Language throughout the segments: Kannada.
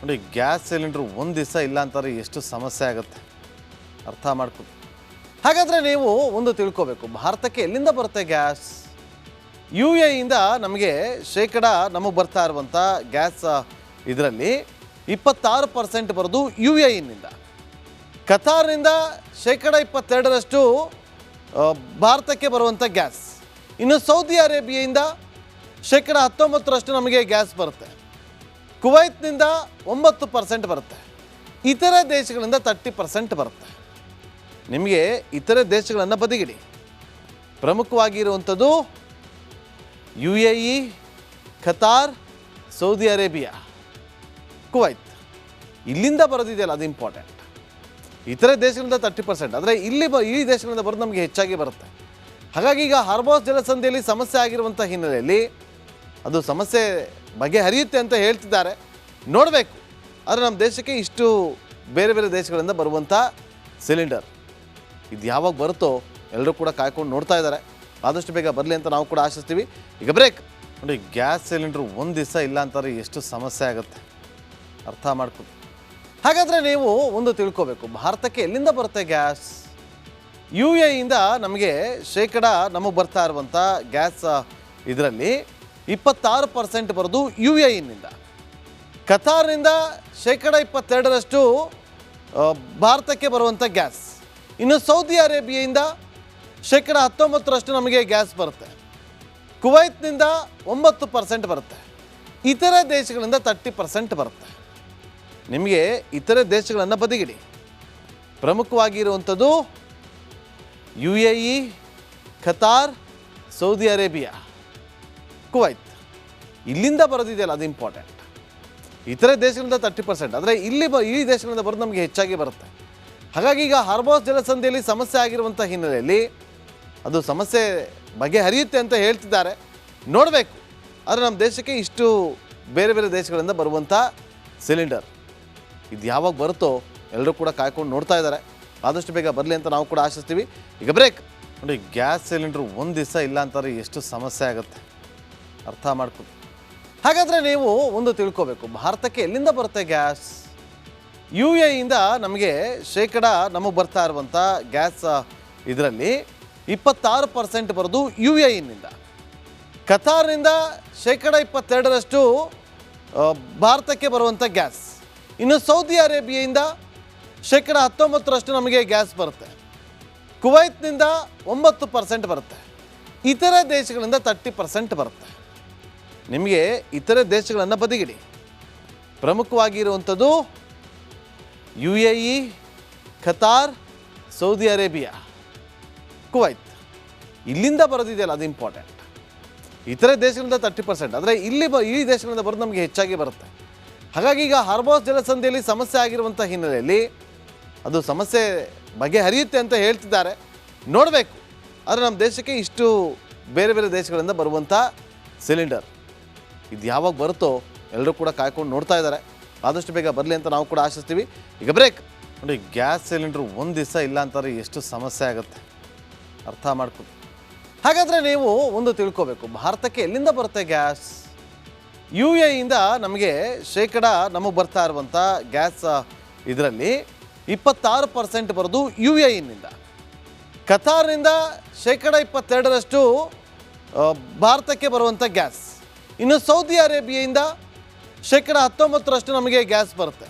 ನೋಡಿ, ಗ್ಯಾಸ್ ಸಿಲಿಂಡ್ರ್ ಒಂದು ದಿವಸ ಇಲ್ಲ ಅಂತಾರೆ ಎಷ್ಟು ಸಮಸ್ಯೆ ಆಗುತ್ತೆ ಅರ್ಥ ಮಾಡ್ಕೊಳ್ಳಿ. ಹಾಗಾದರೆ ನೀವು ಒಂದು ತಿಳ್ಕೋಬೇಕು, ಭಾರತಕ್ಕೆ ಎಲ್ಲಿಂದ ಬರುತ್ತೆ ಗ್ಯಾಸ್? ಯು ಎ ಇಂದ ನಮಗೆ ನಮಗೆ ಬರ್ತಾ ಇರುವಂಥ ಗ್ಯಾಸ್ ಇದರಲ್ಲಿ 26% ಬರೋದು ಯು ಎ ಇನ್ನಿಂದ. ಕತಾರ್ನಿಂದ 22% ಭಾರತಕ್ಕೆ ಬರುವಂಥ ಗ್ಯಾಸ್. ಇನ್ನು ಸೌದಿ ಅರೇಬಿಯಾದಿಂದ 19% ನಮಗೆ ಗ್ಯಾಸ್ ಬರುತ್ತೆ. ಕುವೈತ್ನಿಂದ 9% ಬರುತ್ತೆ. ಇತರೆ ದೇಶಗಳಿಂದ 30% ಬರುತ್ತೆ. ನಿಮಗೆ ಇತರೆ ದೇಶಗಳನ್ನು ಬದಿಗಿಡಿ. ಪ್ರಮುಖವಾಗಿರುವಂಥದ್ದು U A E, Qatar, Saudi Arabia, Kuwait. ಇಲ್ಲಿಂದ ಬರೋದಿದೆಯಲ್ಲ ಅದು ಇಂಪಾರ್ಟೆಂಟ್. ಇತರೆ ದೇಶಗಳಿಂದ 30%, ಆದರೆ ಈ ದೇಶಗಳಿಂದ ಬರೋದು ನಮಗೆ ಹೆಚ್ಚಾಗಿ ಬರುತ್ತೆ. ಹಾಗಾಗಿ ಈಗ ಹಾರ್ಮೋಸ್ ಜಲಸಂಧಿಯಲ್ಲಿ ಸಮಸ್ಯೆ ಆಗಿರುವಂಥ ಹಿನ್ನೆಲೆಯಲ್ಲಿ ಅದು ಸಮಸ್ಯೆ ಬಗೆಹರಿಯುತ್ತೆ ಅಂತ ಹೇಳ್ತಿದ್ದಾರೆ, ನೋಡಬೇಕು. ಆದರೆ ನಮ್ಮ ದೇಶಕ್ಕೆ ಇಷ್ಟು ಬೇರೆ ಬೇರೆ ದೇಶಗಳಿಂದ ಬರುವಂಥ ಸಿಲಿಂಡರ್ ಇದು ಯಾವಾಗ ಬರುತ್ತೋ ಎಲ್ಲರೂ ಕೂಡ ಕಾಯ್ಕೊಂಡು ನೋಡ್ತಾ ಇದ್ದಾರೆ. ಆದಷ್ಟು ಬೇಗ ಬರಲಿ ಅಂತ ನಾವು ಕೂಡ ಆಶಿಸ್ತೀವಿ. ಈಗ ಬ್ರೇಕ್. ನೋಡಿ, ಗ್ಯಾಸ್ ಸಿಲಿಂಡ್ರ್ ಒಂದು ದಿವಸ ಇಲ್ಲ ಅಂತಾರೆ ಎಷ್ಟು ಸಮಸ್ಯೆ ಆಗುತ್ತೆ ಅರ್ಥ ಮಾಡ್ಕೊಳ್ಳಿ. ಹಾಗಾದರೆ ನೀವು ಒಂದು ತಿಳ್ಕೋಬೇಕು, ಭಾರತಕ್ಕೆ ಎಲ್ಲಿಂದ ಬರುತ್ತೆ ಗ್ಯಾಸ್? ಯು ಎ ಇಂದ ನಮಗೆ ನಮಗೆ ಬರ್ತಾ ಇರುವಂಥ ಗ್ಯಾಸ್ ಇದರಲ್ಲಿ 26% ಬರೋದು ಯು ಎ ಇನ್ನಿಂದ. ಕತಾರ್ನಿಂದ 22% ಭಾರತಕ್ಕೆ ಬರುವಂಥ ಗ್ಯಾಸ್. ಇನ್ನು ಸೌದಿ ಅರೇಬಿಯಾದಿಂದ 19% ನಮಗೆ ಗ್ಯಾಸ್ ಬರುತ್ತೆ. ಕುವೈತ್ನಿಂದ 9% ಬರುತ್ತೆ. ಇತರೆ ದೇಶಗಳಿಂದ 30% ಬರುತ್ತೆ. ನಿಮಗೆ ಇತರೆ ದೇಶಗಳನ್ನು ಬದಿಗಿಡಿ. ಪ್ರಮುಖವಾಗಿರುವಂಥದ್ದು U A E, Qatar, Saudi Arabia, Kuwait. ಇಲ್ಲಿಂದ ಬರೋದಿದೆಯಲ್ಲ ಅದು ಇಂಪಾರ್ಟೆಂಟ್. ಇತರೆ ದೇಶಗಳಿಂದ 30%, ಆದರೆ ಈ ದೇಶಗಳಿಂದ ಬರೋದು ನಮಗೆ ಹೆಚ್ಚಾಗಿ ಬರುತ್ತೆ. ಹಾಗಾಗಿ ಈಗ ಹಾರ್ಮೋಸ್ ಜಲಸಂಧಿಯಲ್ಲಿ ಸಮಸ್ಯೆ ಆಗಿರುವಂಥ ಹಿನ್ನೆಲೆಯಲ್ಲಿ ಅದು ಸಮಸ್ಯೆ ಬಗೆಹರಿಯುತ್ತೆ ಅಂತ ಹೇಳ್ತಿದ್ದಾರೆ, ನೋಡಬೇಕು. ಆದರೆ ನಮ್ಮ ದೇಶಕ್ಕೆ ಇಷ್ಟು ಬೇರೆ ಬೇರೆ ದೇಶಗಳಿಂದ ಬರುವಂಥ ಸಿಲಿಂಡರ್ ಇದು ಯಾವಾಗ ಬರುತ್ತೋ ಎಲ್ಲರೂ ಕೂಡ ಕಾಯ್ಕೊಂಡು ನೋಡ್ತಾ ಇದ್ದಾರೆ. ಆದಷ್ಟು ಬೇಗ ಬರಲಿ ಅಂತ ನಾವು ಕೂಡ ಆಶಿಸ್ತೀವಿ. ಈಗ ಬ್ರೇಕ್. ನೋಡಿ, ಗ್ಯಾಸ್ ಸಿಲಿಂಡ್ರ್ ಒಂದು ದಿವಸ ಇಲ್ಲ ಅಂತಾರೆ ಎಷ್ಟು ಸಮಸ್ಯೆ ಆಗುತ್ತೆ ಅರ್ಥ ಮಾಡ್ಕೊಳ್ಳಿ. ಹಾಗಾದರೆ ನೀವು ಒಂದು ತಿಳ್ಕೋಬೇಕು, ಭಾರತಕ್ಕೆ ಎಲ್ಲಿಂದ ಬರುತ್ತೆ ಗ್ಯಾಸ್? ಯು ಎ ಇಂದ ನಮಗೆ ನಮಗೆ ಬರ್ತಾ ಇರುವಂಥ ಗ್ಯಾಸ್ ಇದರಲ್ಲಿ 26% ಬರೋದು ಯು ಎ ಇನ್ನಿಂದ. ಕತಾರ್ನಿಂದ 22% ಭಾರತಕ್ಕೆ ಬರುವಂಥ ಗ್ಯಾಸ್. ಇನ್ನು ಸೌದಿ ಅರೇಬಿಯಾದಿಂದ 19% ನಮಗೆ ಗ್ಯಾಸ್ ಬರುತ್ತೆ. ಕುವೈತ್ನಿಂದ 9% ಬರುತ್ತೆ. ಇತರೆ ದೇಶಗಳಿಂದ 30% ಬರುತ್ತೆ. ನಿಮಗೆ ಇತರೆ ದೇಶಗಳನ್ನು ಬದಿಗಿಡಿ. ಪ್ರಮುಖವಾಗಿರುವಂಥದ್ದು U A E, Qatar, Saudi Arabia, Kuwait. ಇಲ್ಲಿಂದ ಬರೋದಿದೆಯಲ್ಲ ಅದು ಇಂಪಾರ್ಟೆಂಟ್. ಇತರೆ ದೇಶಗಳಿಂದ 30%, ಆದರೆ ಈ ದೇಶಗಳಿಂದ ಬರೋದು ನಮಗೆ ಹೆಚ್ಚಾಗಿ ಬರುತ್ತೆ. ಹಾಗಾಗಿ ಈಗ ಹಾರ್ಮೋಸ್ ಜಲಸಂಧಿಯಲ್ಲಿ ಸಮಸ್ಯೆ ಆಗಿರುವಂಥ ಹಿನ್ನೆಲೆಯಲ್ಲಿ ಅದು ಸಮಸ್ಯೆ ಬಗೆಹರಿಯುತ್ತೆ ಅಂತ ಹೇಳ್ತಿದ್ದಾರೆ, ನೋಡಬೇಕು. ಆದರೆ ನಮ್ಮ ದೇಶಕ್ಕೆ ಇಷ್ಟು ಬೇರೆ ಬೇರೆ ದೇಶಗಳಿಂದ ಬರುವಂಥ ಸಿಲಿಂಡರ್ ಇದು ಯಾವಾಗ ಬರುತ್ತೋ ಎಲ್ಲರೂ ಕೂಡ ಕಾಯ್ಕೊಂಡು ನೋಡ್ತಾ ಇದ್ದಾರೆ. ಆದಷ್ಟು ಬೇಗ ಬರಲಿ ಅಂತ ನಾವು ಕೂಡ ಆಶಿಸ್ತೀವಿ. ಈಗ ಬ್ರೇಕ್. ನೋಡಿ, ಗ್ಯಾಸ್ ಸಿಲಿಂಡ್ರ್ ಒಂದು ದಿವಸ ಇಲ್ಲ ಅಂತಾರೆ ಎಷ್ಟು ಸಮಸ್ಯೆ ಆಗುತ್ತೆ ಅರ್ಥ ಮಾಡ್ಕೊಳ್ಳಿ. ಹಾಗಾದರೆ ನೀವು ಒಂದು ತಿಳ್ಕೋಬೇಕು, ಭಾರತಕ್ಕೆ ಎಲ್ಲಿಂದ ಬರುತ್ತೆ ಗ್ಯಾಸ್? ಯು ಎ ಇಂದ ನಮಗೆ ನಮಗೆ ಬರ್ತಾ ಇರುವಂಥ ಗ್ಯಾಸ್ ಇದರಲ್ಲಿ 26% ಬರೋದು ಯು ಎ ಇನ್ನಿಂದ. ಕತಾರ್ನಿಂದ 22% ಭಾರತಕ್ಕೆ ಬರುವಂಥ ಗ್ಯಾಸ್. ಇನ್ನು ಸೌದಿ ಅರೇಬಿಯಾದಿಂದ 19% ನಮಗೆ ಗ್ಯಾಸ್ ಬರುತ್ತೆ.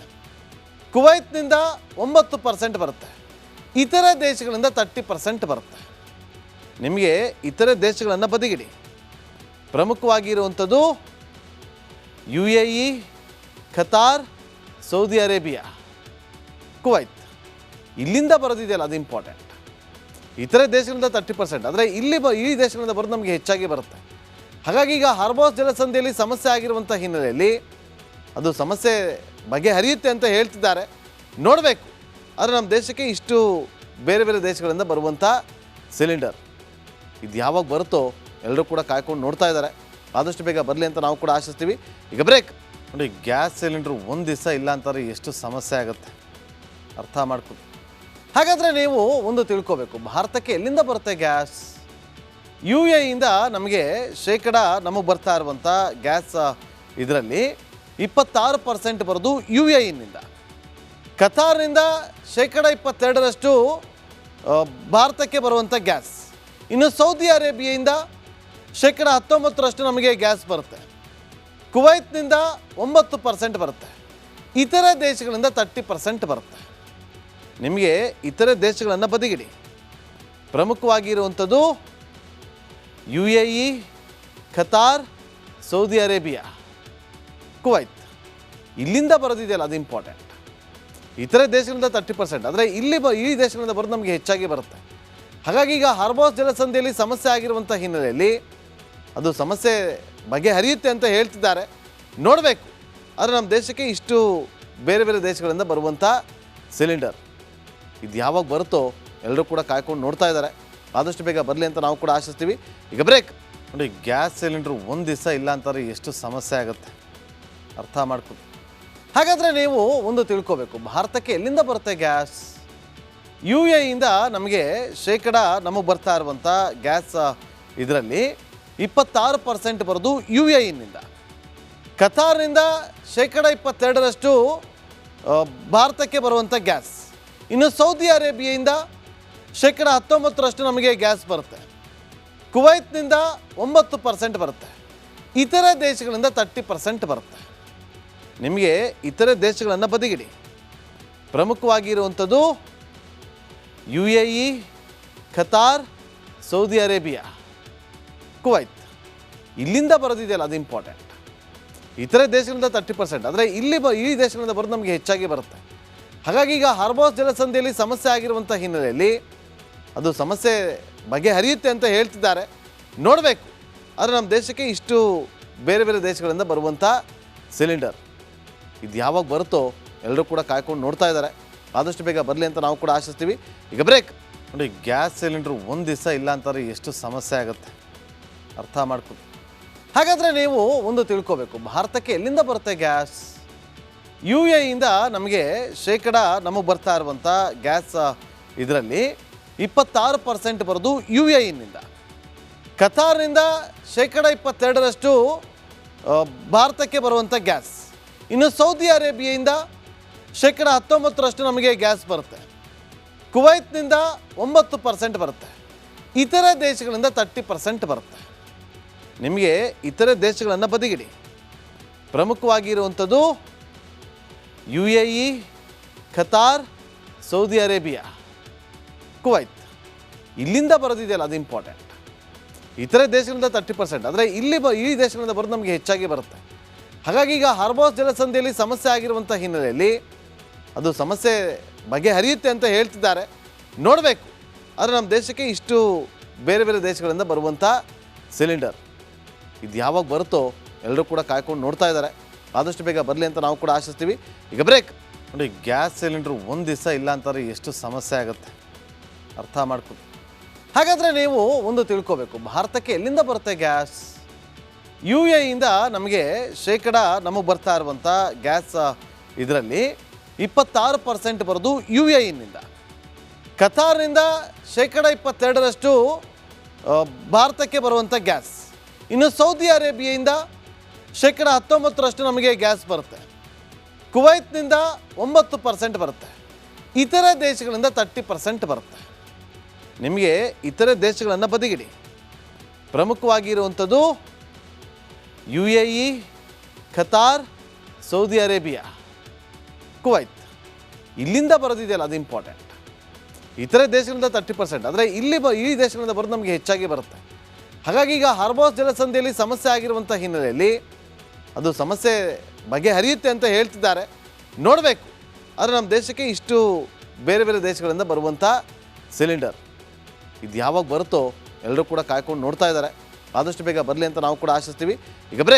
ಕುವೈತ್ನಿಂದ 9% ಬರುತ್ತೆ. ಇತರೆ ದೇಶಗಳಿಂದ 30% ಬರುತ್ತೆ. ನಿಮಗೆ ಇತರೆ ದೇಶಗಳನ್ನು ಬದಿಗಿಡಿ. ಪ್ರಮುಖವಾಗಿರುವಂಥದ್ದು U A E, Qatar, Saudi Arabia, Kuwait. ಇಲ್ಲಿಂದ ಬರೋದಿದೆಯಲ್ಲ ಅದು ಇಂಪಾರ್ಟೆಂಟ್. ಇತರೆ ದೇಶಗಳಿಂದ 30%, ಆದರೆ ಈ ದೇಶಗಳಿಂದ ಬರೋದು ನಮಗೆ ಹೆಚ್ಚಾಗಿ ಬರುತ್ತೆ. ಹಾಗಾಗಿ ಈಗ ಹಾರ್ಮೋಸ್ ಜಲಸಂಧಿಯಲ್ಲಿ ಸಮಸ್ಯೆ ಆಗಿರುವಂಥ ಹಿನ್ನೆಲೆಯಲ್ಲಿ ಅದು ಸಮಸ್ಯೆ ಬಗೆಹರಿಯುತ್ತೆ ಅಂತ ಹೇಳ್ತಿದ್ದಾರೆ, ನೋಡಬೇಕು. ಆದರೆ ನಮ್ಮ ದೇಶಕ್ಕೆ ಇಷ್ಟು ಬೇರೆ ಬೇರೆ ದೇಶಗಳಿಂದ ಬರುವಂಥ ಸಿಲಿಂಡರ್ ಇದು ಯಾವಾಗ ಬರುತ್ತೋ ಎಲ್ಲರೂ ಕೂಡ ಕಾಯ್ಕೊಂಡು ನೋಡ್ತಾ ಇದ್ದಾರೆ. ಆದಷ್ಟು ಬೇಗ ಬರಲಿ ಅಂತ ನಾವು ಕೂಡ ಆಶಿಸ್ತೀವಿ. ಈಗ ಬ್ರೇಕ್. ನೋಡಿ, ಗ್ಯಾಸ್ ಸಿಲಿಂಡ್ರ್ ಒಂದು ದಿವಸ ಇಲ್ಲ ಅಂತಾರೆ ಎಷ್ಟು ಸಮಸ್ಯೆ ಆಗುತ್ತೆ ಅರ್ಥ ಮಾಡ್ಕೊಳ್ಳಿ. ಹಾಗಾದರೆ ನೀವು ಒಂದು ತಿಳ್ಕೋಬೇಕು, ಭಾರತಕ್ಕೆ ಎಲ್ಲಿಂದ ಬರುತ್ತೆ ಗ್ಯಾಸ್? ಯು ಎ ಇಂದ ನಮಗೆ ನಮಗೆ ಬರ್ತಾ ಇರುವಂಥ ಗ್ಯಾಸ್ ಇದರಲ್ಲಿ 26% ಬರೋದು UAEನಿಂದ. ಕತಾರ್ನಿಂದ 22% ಭಾರತಕ್ಕೆ ಬರುವಂಥ ಗ್ಯಾಸ್. ಇನ್ನು ಸೌದಿ ಅರೇಬಿಯಾದಿಂದ 19% ನಮಗೆ ಗ್ಯಾಸ್ ಬರುತ್ತೆ. ಕುವೈತ್ನಿಂದ 9% ಬರುತ್ತೆ. ಇತರೆ ದೇಶಗಳಿಂದ 30% ಬರುತ್ತೆ. ನಿಮಗೆ ಇತರೆ ದೇಶಗಳನ್ನು ಬದಿಗಿಡಿ. ಪ್ರಮುಖವಾಗಿರುವಂಥದ್ದು UAE, Qatar, Saudi Arabia, Kuwait. ಇಲ್ಲಿಂದ ಬರೋದಿದೆಯಲ್ಲ ಅದು ಇಂಪಾರ್ಟೆಂಟ್. ಇತರೆ ದೇಶಗಳಿಂದ 30%, ಆದರೆ ಈ ದೇಶಗಳಿಂದ ಬರೋದು ನಮಗೆ ಹೆಚ್ಚಾಗಿ ಬರುತ್ತೆ. ಹಾಗಾಗಿ ಈಗ ಹಾರ್ಮೋಸ್ ಜಲಸಂಧಿಯಲ್ಲಿ ಸಮಸ್ಯೆ ಆಗಿರುವಂಥ ಹಿನ್ನೆಲೆಯಲ್ಲಿ ಅದು ಸಮಸ್ಯೆ ಬಗೆಹರಿಯುತ್ತೆ ಅಂತ ಹೇಳ್ತಿದ್ದಾರೆ. ನೋಡಬೇಕು. ಆದರೆ ನಮ್ಮ ದೇಶಕ್ಕೆ ಇಷ್ಟು ಬೇರೆ ಬೇರೆ ದೇಶಗಳಿಂದ ಬರುವಂಥ ಸಿಲಿಂಡರ್ ಇದು ಯಾವಾಗ ಬರುತ್ತೋ ಎಲ್ಲರೂ ಕೂಡ ಕಾಯ್ಕೊಂಡು ನೋಡ್ತಾ ಇದ್ದಾರೆ. ಆದಷ್ಟು ಬೇಗ ಬರಲಿ ಅಂತ ನಾವು ಕೂಡ ಆಶಿಸ್ತೀವಿ. ಈಗ ಬ್ರೇಕ್. ನೋಡಿ, ಗ್ಯಾಸ್ ಸಿಲಿಂಡ್ರು ಒಂದು ದಿವಸ ಇಲ್ಲ ಅಂತಾರೆ ಎಷ್ಟು ಸಮಸ್ಯೆ ಆಗುತ್ತೆ ಅರ್ಥ ಮಾಡ್ಕೊಳ್ಳಿ. ಹಾಗಾದರೆ ನೀವು ಒಂದು ತಿಳ್ಕೋಬೇಕು, ಭಾರತಕ್ಕೆ ಎಲ್ಲಿಂದ ಬರುತ್ತೆ ಗ್ಯಾಸ್? UAEಯಿಂದ ನಮಗೆ ನಮಗೆ ಬರ್ತಾ ಇರುವಂಥ ಗ್ಯಾಸ್ ಇದರಲ್ಲಿ 26% ಬರೋದು UAEನಿಂದ. ಕತಾರ್ನಿಂದ 22% ಭಾರತಕ್ಕೆ ಬರುವಂಥ ಗ್ಯಾಸ್. ಇನ್ನು ಸೌದಿ ಅರೇಬಿಯಾದಿಂದ 19% ನಮಗೆ ಗ್ಯಾಸ್ ಬರುತ್ತೆ. ಕುವೈತ್ನಿಂದ 9% ಬರುತ್ತೆ. ಇತರೆ ದೇಶಗಳಿಂದ 30% ಬರುತ್ತೆ. ನಿಮಗೆ ಇತರೆ ದೇಶಗಳನ್ನು ಬದಿಗಿಡಿ. ಪ್ರಮುಖವಾಗಿರುವಂಥದ್ದು UAE, Qatar, Saudi Arabia, Kuwait. ಇಲ್ಲಿಂದ ಬರೋದಿದೆಯಲ್ಲ ಅದು ಇಂಪಾರ್ಟೆಂಟ್. ಇತರೆ ದೇಶಗಳಿಂದ 30%, ಆದರೆ ಈ ದೇಶಗಳಿಂದ ಬರೋದು ನಮಗೆ ಹೆಚ್ಚಾಗಿ ಬರುತ್ತೆ. ಹಾಗಾಗಿ ಈಗ ಹಾರ್ಮೋಸ್ ಜಲಸಂಧಿಯಲ್ಲಿ ಸಮಸ್ಯೆ ಆಗಿರುವಂಥ ಹಿನ್ನೆಲೆಯಲ್ಲಿ ಅದು ಸಮಸ್ಯೆ ಬಗೆಹರಿಯುತ್ತೆ ಅಂತ ಹೇಳ್ತಿದ್ದಾರೆ. ನೋಡಬೇಕು. ಆದರೆ ನಮ್ಮ ದೇಶಕ್ಕೆ ಇಷ್ಟು ಬೇರೆ ಬೇರೆ ದೇಶಗಳಿಂದ ಬರುವಂಥ ಸಿಲಿಂಡರ್ ಇದು ಯಾವಾಗ ಬರುತ್ತೋ ಎಲ್ಲರೂ ಕೂಡ ಕಾಯ್ಕೊಂಡು ನೋಡ್ತಾ ಇದ್ದಾರೆ. ಆದಷ್ಟು ಬೇಗ ಬರಲಿ ಅಂತ ನಾವು ಕೂಡ ಆಶಿಸ್ತೀವಿ. ಈಗ ಬ್ರೇಕ್. ನೋಡಿ, ಗ್ಯಾಸ್ ಸಿಲಿಂಡ್ರು ಒಂದು ದಿವಸ ಇಲ್ಲ ಅಂತಾರೆ ಎಷ್ಟು ಸಮಸ್ಯೆ ಆಗುತ್ತೆ ಅರ್ಥ ಮಾಡ್ಕೊಳ್ಳಿ. ಹಾಗಾದರೆ ನೀವು ಒಂದು ತಿಳ್ಕೋಬೇಕು, ಭಾರತಕ್ಕೆ ಎಲ್ಲಿಂದ ಬರುತ್ತೆ ಗ್ಯಾಸ್? UAEಯಿಂದ ನಮಗೆ ನಮಗೆ ಬರ್ತಾ ಇರುವಂಥ ಗ್ಯಾಸ್ ಇದರಲ್ಲಿ 26% ಬರೋದು UAEನಿಂದ. ಕತಾರ್ನಿಂದ 22% ಭಾರತಕ್ಕೆ ಬರುವಂಥ ಗ್ಯಾಸ್. ಇನ್ನು ಸೌದಿ ಅರೇಬಿಯಾದಿಂದ 19% ನಮಗೆ ಗ್ಯಾಸ್ ಬರುತ್ತೆ. ಕುವೈತ್ನಿಂದ 9% ಬರುತ್ತೆ. ಇತರೆ ದೇಶಗಳಿಂದ 30% ಬರುತ್ತೆ. ನಿಮಗೆ ಇತರೆ ದೇಶಗಳನ್ನು ಬದಿಗಿಡಿ. ಪ್ರಮುಖವಾಗಿರುವಂಥದ್ದು UAE, Qatar, Saudi Arabia, Kuwait. ಇಲ್ಲಿಂದ ಬರೋದಿದೆಯಲ್ಲ ಅದು ಇಂಪಾರ್ಟೆಂಟ್. ಇತರೆ ದೇಶಗಳಿಂದ 30%, ಆದರೆ ಈ ದೇಶಗಳಿಂದ ಬರೋದು ನಮಗೆ ಹೆಚ್ಚಾಗಿ ಬರುತ್ತೆ. ಹಾಗಾಗಿ ಈಗ ಹಾರ್ಮೋಸ್ ಜಲಸಂಧಿಯಲ್ಲಿ ಸಮಸ್ಯೆ ಆಗಿರುವಂಥ ಹಿನ್ನೆಲೆಯಲ್ಲಿ ಅದು ಸಮಸ್ಯೆ ಬಗೆಹರಿಯುತ್ತೆ ಅಂತ ಹೇಳ್ತಿದ್ದಾರೆ. ನೋಡಬೇಕು. ಆದರೆ ನಮ್ಮ ದೇಶಕ್ಕೆ ಇಷ್ಟು ಬೇರೆ ಬೇರೆ ದೇಶಗಳಿಂದ ಬರುವಂಥ ಸಿಲಿಂಡರ್ ಇದು ಯಾವಾಗ ಬರುತ್ತೋ ಎಲ್ಲರೂ ಕೂಡ ಕಾಯ್ಕೊಂಡು ನೋಡ್ತಾ ಇದ್ದಾರೆ. ಆದಷ್ಟು ಬೇಗ ಬರಲಿ ಅಂತ ನಾವು ಕೂಡ ಆಶಿಸ್ತೀವಿ. ಈಗ ಬ್ರೇಕ್. ನೋಡಿ, ಗ್ಯಾಸ್ ಸಿಲಿಂಡ್ರು ಒಂದು ದಿವಸ ಇಲ್ಲ ಅಂತಾರೆ ಎಷ್ಟು ಸಮಸ್ಯೆ ಆಗುತ್ತೆ ಅರ್ಥ ಮಾಡ್ಕೊಳ್ಳಿ. ಹಾಗಾದರೆ ನೀವು ಒಂದು ತಿಳ್ಕೋಬೇಕು, ಭಾರತಕ್ಕೆ ಎಲ್ಲಿಂದ ಬರುತ್ತೆ ಗ್ಯಾಸ್? UAEಯಿಂದ ನಮಗೆ ನಮಗೆ ಬರ್ತಾ ಇರುವಂಥ ಗ್ಯಾಸ್ ಇದರಲ್ಲಿ 26% ಬರೋದು UAEನಿಂದ. ಕತಾರ್ನಿಂದ 22% ಭಾರತಕ್ಕೆ ಬರುವಂಥ ಗ್ಯಾಸ್. ಇನ್ನು ಸೌದಿ ಅರೇಬಿಯಾದಿಂದ 19% ನಮಗೆ ಗ್ಯಾಸ್ ಬರುತ್ತೆ. ಕುವೈತ್ನಿಂದ 9% ಬರುತ್ತೆ. ಇತರೆ ದೇಶಗಳಿಂದ 30% ಬರುತ್ತೆ. ನಿಮಗೆ ಇತರೆ ದೇಶಗಳನ್ನು ಬದಿಗಿಡಿ. ಪ್ರಮುಖವಾಗಿರುವಂಥದ್ದು UAE, Qatar, Saudi Arabia, Kuwait. ಇಲ್ಲಿಂದ ಬರೋದಿದೆಯಲ್ಲ ಅದು ಇಂಪಾರ್ಟೆಂಟ್. ಇತರೆ ದೇಶಗಳಿಂದ 30%, ಆದರೆ ಈ ದೇಶಗಳಿಂದ ಬರೋದು ನಮಗೆ ಹೆಚ್ಚಾಗಿ ಬರುತ್ತೆ. ಹಾಗಾಗಿ ಈಗ ಹಾರ್ಮೋಸ್ ಜಲಸಂಧಿಯಲ್ಲಿ ಸಮಸ್ಯೆ ಆಗಿರುವಂಥ ಹಿನ್ನೆಲೆಯಲ್ಲಿ ಅದು ಸಮಸ್ಯೆ ಬಗೆಹರಿಯುತ್ತೆ ಅಂತ ಹೇಳ್ತಿದ್ದಾರೆ. ನೋಡಬೇಕು. ಆದರೆ ನಮ್ಮ ದೇಶಕ್ಕೆ ಇಷ್ಟು ಬೇರೆ ಬೇರೆ ದೇಶಗಳಿಂದ ಬರುವಂಥ ಸಿಲಿಂಡರ್ ಇದು ಯಾವಾಗ ಬರುತ್ತೋ ಎಲ್ಲರೂ ಕೂಡ ಕಾಯ್ಕೊಂಡು ನೋಡ್ತಾ ಇದ್ದಾರೆ. ಆದಷ್ಟು ಬೇಗ ಬರಲಿ ಅಂತ ನಾವು ಕೂಡ ಆಶಿಸ್ತೀವಿ. ಈಗ ಬ್ರೇಕ್.